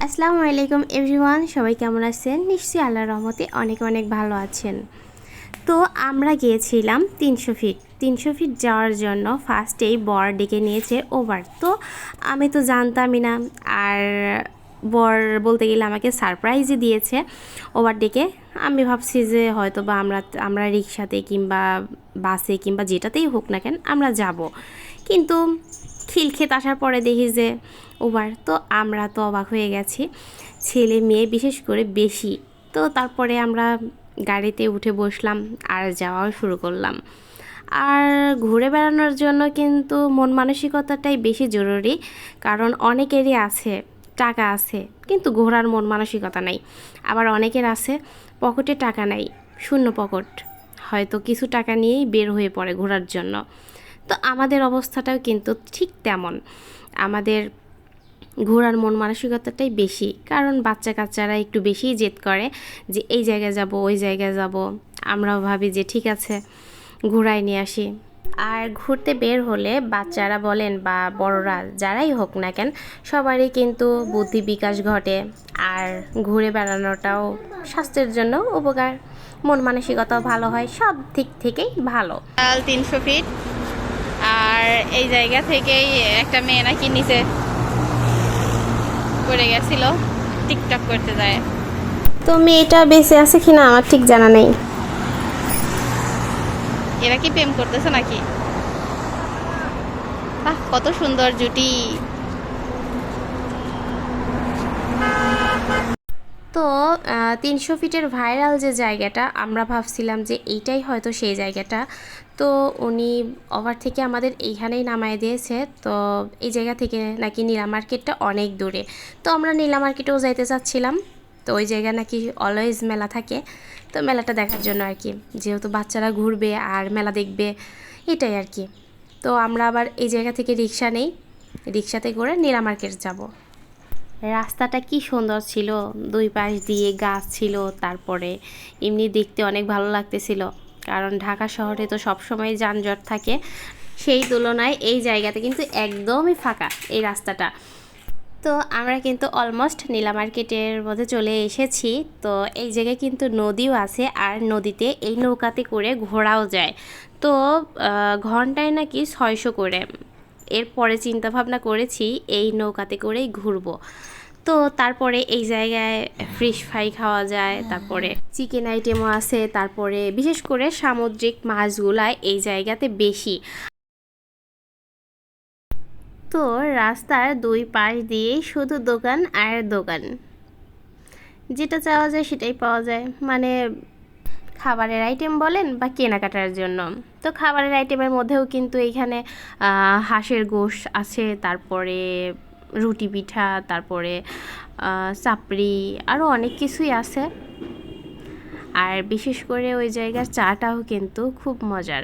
আসসালামু আলাইকুম এভরিওয়ান, সবাই কেমন আছেন? নিশ্চয়ই আল্লাহর রহমতে অনেক অনেক ভালো আছেন। তো আমরা গিয়েছিলাম 300 ফিট যাওয়ার জন্য। ফার্স্টেই বর ডেকে নিয়েছে ওভার। তো আমি তো জানতামই না, আর বর বলতে গেলে আমাকে সারপ্রাইজই দিয়েছে ওভার ডেকে। আমি ভাবছি যে হয়তো বা আমরা রিক্সাতে কিংবা বাসে কিংবা যেটাতেই হোক না কেন আমরা যাব, কিন্তু খিলক্ষেত আসার পরে দেখি যে ওভার। তো আমরা তো অবাক হয়ে গেছি, ছেলে মেয়ে বিশেষ করে বেশি। তো তারপরে আমরা গাড়িতে উঠে বসলাম আর যাওয়াও শুরু করলাম। আর ঘুরে বেড়ানোর জন্য কিন্তু মন মানসিকতাটাই বেশি জরুরি, কারণ অনেকেরই আছে টাকা আছে কিন্তু ঘোরার মন মানসিকতা নাই। আবার অনেকের আছে পকেটে টাকা নাই, শূন্য পকেট, হয়তো কিছু টাকা নিয়েই বের হয়ে পড়ে ঘোরার জন্য। তো আমাদের অবস্থাটাও কিন্তু ঠিক তেমন। আমাদের ঘোরার মন মানসিকতাটাই বেশি, কারণ বাচ্চা কাচ্চারা একটু বেশিই জেদ করে যে এই জায়গায় যাব ওই জায়গায় যাব। আমরাও ভাবি যে ঠিক আছে ঘোরায় নিয়ে আসি। আর ঘুরতে বের হলে বাচ্চারা বলেন বা বড়রা যারাই হোক না কেন, সবারই কিন্তু বুদ্ধি বিকাশ ঘটে। আর ঘুরে বেড়ানোটাও স্বাস্থ্যের জন্য উপকার, মন মানসিকতাও ভালো হয়, সব দিক থেকেই ভালো। 300 ফিট। আর এই জায়গা থেকেই একটা মেয়ে নাকি নিচে পড়ে গেছিল টিকটক করতে যায়। তো মেয়েটা বেঁচে আছে কিনা আমার ঠিক জানা নেই। এরা কি প্রেম করতেছে নাকি? বাহ, কত সুন্দর জুটি। তো 300 ফিটের ভাইরাল যে জায়গাটা, আমরা ভাবছিলাম যে এইটাই হয়তো সেই জায়গাটা। তো উনি ওভার থেকে আমাদের এইখানেই নামায় দিয়েছে। তো এই জায়গা থেকে নাকি নীলা মার্কেটটা অনেক দূরে। তো আমরা নীলা মার্কেটেও যাইতে চাচ্ছিলাম। তো ওই জায়গা নাকি অলওয়েজ মেলা থাকে, তো মেলাটা দেখার জন্য আর কি, যেহেতু বাচ্চারা ঘুরবে আর মেলা দেখবে, এটাই আর কি। তো আমরা আবার এই জায়গা থেকে রিক্সা নেই, রিক্সাতে করে নীলা মার্কেট যাব। রাস্তাটা কি সুন্দর ছিল, দুই পাশ দিয়ে গাছ ছিল, তারপরে এমনি দেখতে অনেক ভালো লাগতেছিল। কারণ ঢাকা শহরে তো সবসময় যানজট থাকে, সেই তুলনায় এই জায়গাতে কিন্তু একদমই ফাঁকা এই রাস্তাটা। তো আমরা কিন্তু অলমোস্ট নীলা মার্কেটের মধ্যে চলে এসেছি। তো এই জায়গায় কিন্তু নদীও আছে, আর নদীতে এই নৌকাতে করে ঘোরাও যায়। তো ঘন্টায় নাকি 600 করে। এরপরে চিন্তা ভাবনা করেছি এই নৌকাতে করেই ঘুরবো। তো তারপরে এই জায়গায় ফিশ ফ্রাই খাওয়া যায়, তারপরে চিকেন আইটেমও আছে, তারপরে বিশেষ করে সামুদ্রিক মাছগুলাই এই জায়গাতে বেশি। তো রাস্তার দুই পাশ দিয়েই শুধু দোকান আর দোকান, যেটা চাওয়া যায় সেটাই পাওয়া যায়। মানে খাবারের আইটেম বলেন বা কেনাকাটার জন্য। তো খাবারের আইটেমের মধ্যেও কিন্তু এইখানে হাঁসের গোশত আছে, তারপরে রুটি পিঠা, তারপরে চাপড়ি, আরও অনেক কিছুই আছে। আর বিশেষ করে ওই জায়গার চাটাও কিন্তু খুব মজার।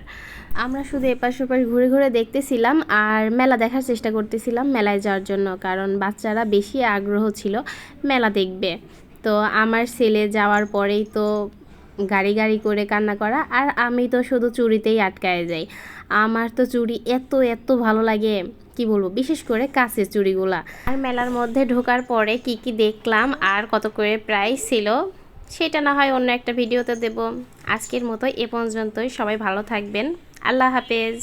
আমরা শুধু এপাশ ওপাশ ঘুরে ঘুরে দেখতেছিলাম আর মেলা দেখার চেষ্টা করতেছিলাম মেলায় যাওয়ার জন্য, কারণ বাচ্চারা বেশি আগ্রহ ছিল মেলা দেখবে। তো আমার ছেলে যাওয়ার পরেই তো গাড়ি গাড়ি করে কান্না করা, আর আমি তো শুধু চুড়িতেই আটকায় যাই। আমার তো চুড়ি এত এত ভালো লাগে, কি বলবো, বিশেষ করে কাঁচের চুড়িগুলা। আর মেলার মধ্যে ঢোকার পরে কি কি দেখলাম আর কত করে প্রাইস ছিল, সেটা না হয় অন্য একটা ভিডিওতে দেব। আজকের মতো এ পর্যন্তই, সবাই ভালো থাকবেন, আল্লাহ হাফেজ।